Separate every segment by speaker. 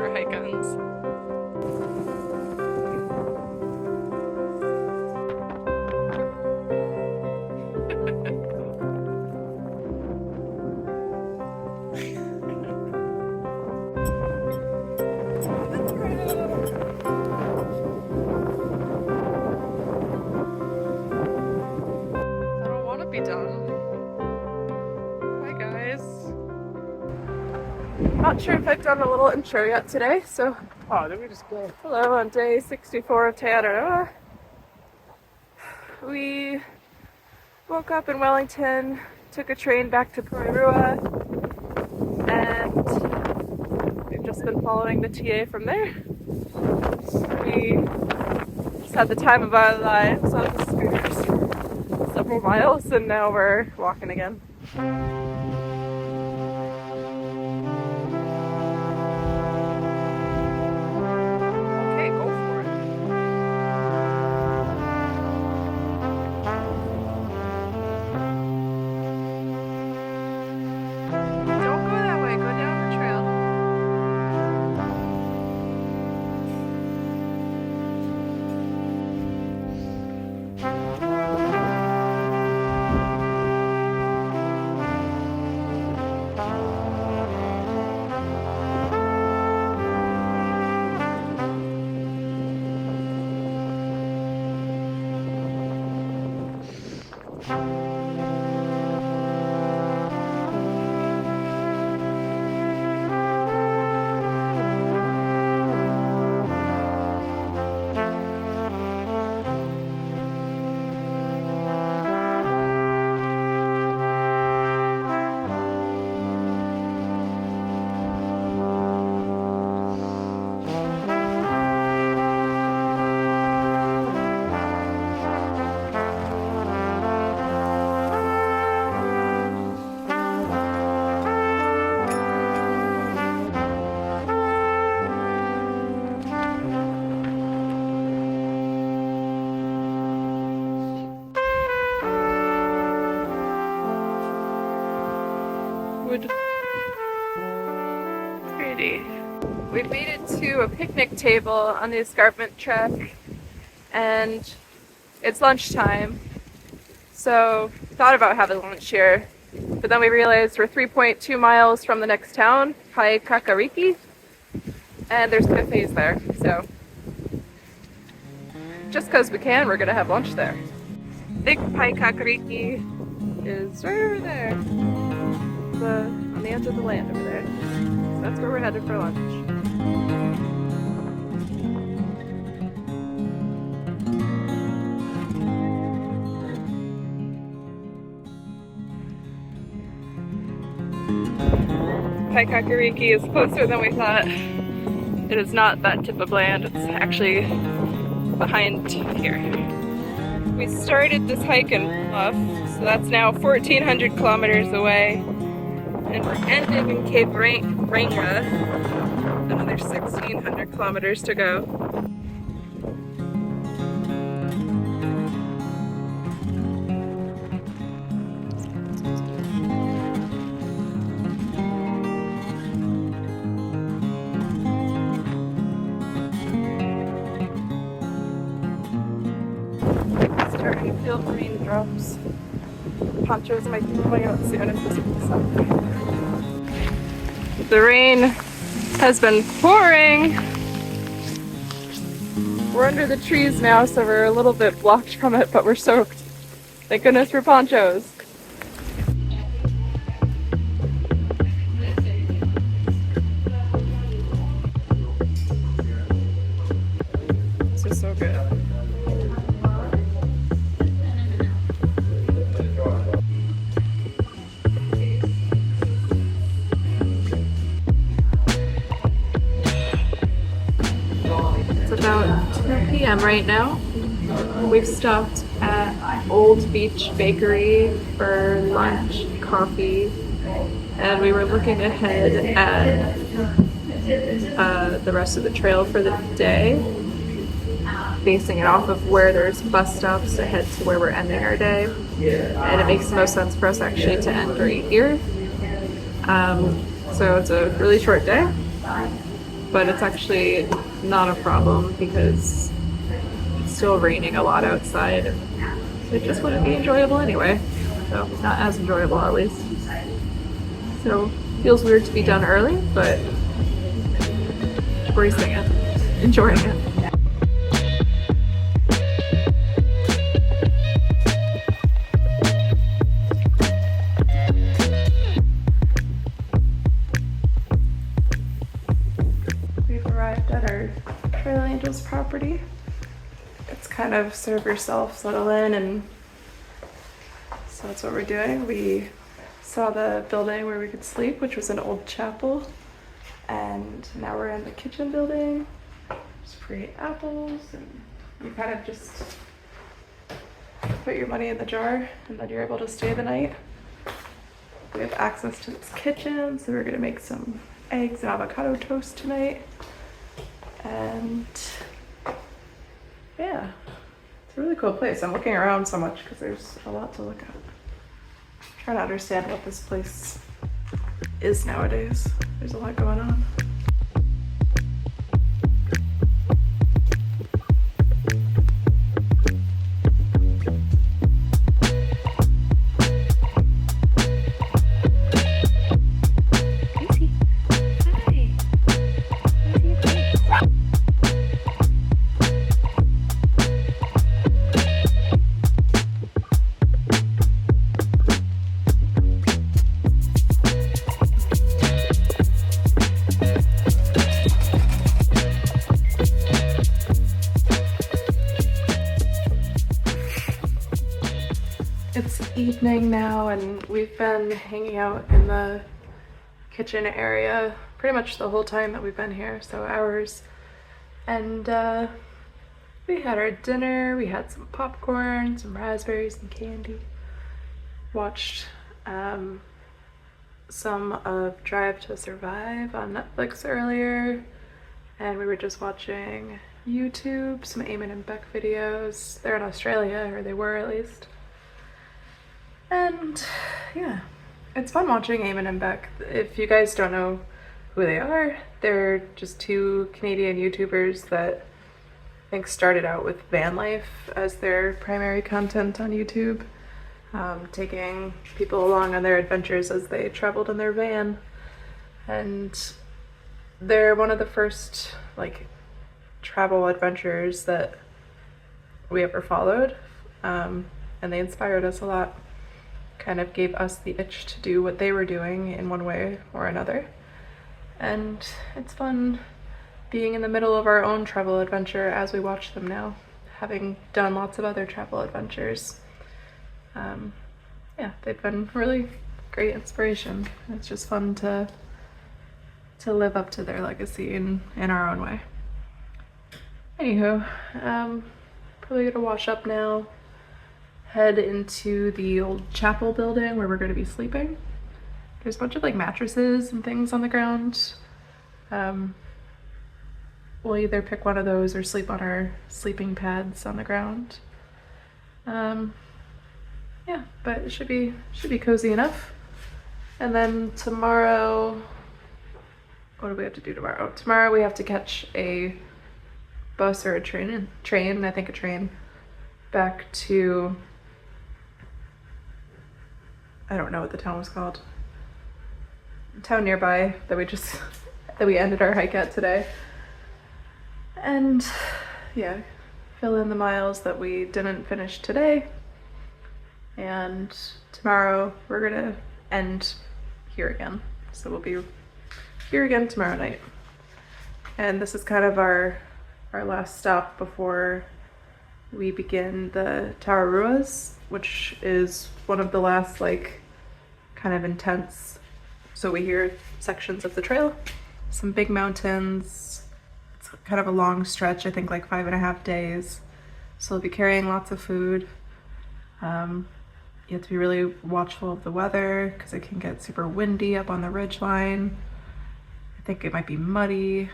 Speaker 1: Thru-Hikings. I don't want to be done. Hi guys. Not sure if I've done a little intro yet today, so
Speaker 2: Let me just go.
Speaker 1: hello on day 64 of Araroa. We woke up in Wellington, took a train back to Araroa, and we've just been following the TA from there. We just had the time of our lives on the scooters, several miles, and now we're walking again. Okay, go for it. Don't go that way, go down the trail. Pretty. We've made it to a picnic table on the Escarpment trek, and it's lunchtime, so thought about having lunch here, but then we realized we're 3.2 miles from the next town, Paekākāriki, and there's cafes there, so just because we can, we're gonna have lunch there. I think Paekākāriki is right over there. On the edge of the land over there. So that's where we're headed for lunch. Paekākāriki is closer than we thought. It is not that tip of land, it's actually behind here. We started this hike in Bluff, so that's now 1,400 kilometers away. And we're ending in Cape Ranga, another 1,600 kilometers to go. Starting to feel raindrops. Ponchos might be coming out soon if this picks up. The rain has been pouring. We're under the trees now, so we're a little bit blocked from it, but we're soaked. Thank goodness for ponchos. This is so good. About 2 p.m. right now. We've stopped at Old Beach Bakery for lunch, coffee, and we were looking ahead at the rest of the trail for the day, basing it off of where there's bus stops to head to where we're ending our day, and it makes the most sense for us actually to end right here. So it's a really short day. but it's actually not a problem because it's still raining a lot outside. It just wouldn't be enjoyable anyway. So not as enjoyable at least. So feels weird to be done early, but embracing it, enjoying it. We've arrived at our Trail Angels property. It's kind of serve yourself, settle in, and so that's what we're doing. We saw the building where we could sleep, which was an old chapel, and now we're in the kitchen building. There's free apples, and you kind of just put your money in the jar, and then you're able to stay the night. We have access to this kitchen, so we're gonna make some eggs and avocado toast tonight. And yeah, it's a really cool place. I'm looking around so much because there's a lot to look at. I'm trying to understand what this place is nowadays. There's a lot going on. It's evening now, and we've been hanging out in the kitchen area pretty much the whole time that we've been here, so hours. And we had our dinner, we had some popcorn, some raspberries and candy. Watched some of Drive to Survive on Netflix earlier, and we were just watching YouTube, some Eamon and Beck videos. They're in Australia, or they were at least. And yeah, it's fun watching Eamon and Beck. If you guys don't know who they are, they're just two Canadian YouTubers that I think started out with van life as their primary content on YouTube, taking people along on their adventures as they traveled in their van. And they're one of the first like travel adventures that we ever followed, and they inspired us a lot. Kind of gave us the itch to do what they were doing in one way or another. And it's fun being in the middle of our own travel adventure as we watch them now, having done lots of other travel adventures. Yeah, they've been really great inspiration. It's just fun to live up to their legacy in our own way. Anywho, probably gonna wash up now, head into the old chapel building where we're going to be sleeping. There's a bunch of like mattresses and things on the ground. We'll either pick one of those or sleep on our sleeping pads on the ground. Yeah, but it should be cozy enough. And then tomorrow, what do we have to do tomorrow? Tomorrow we have to catch a bus or a train, I think a train, back to, I don't know what the town was called. A town nearby that we ended our hike at today. And yeah, fill in the miles that we didn't finish today. And tomorrow we're gonna end here again. So we'll be here again tomorrow night. And this is kind of our last stop before we begin the Taruas, which is one of the last like kind of intense, so we hear sections of the trail, some big mountains. It's kind of a long stretch, I think like 5.5 days, so we'll be carrying lots of food. You have to be really watchful of the weather because it can get super windy up on the ridgeline. I think it might be muddy,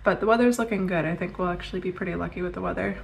Speaker 1: but the weather's looking good. I think we'll actually be pretty lucky with the weather.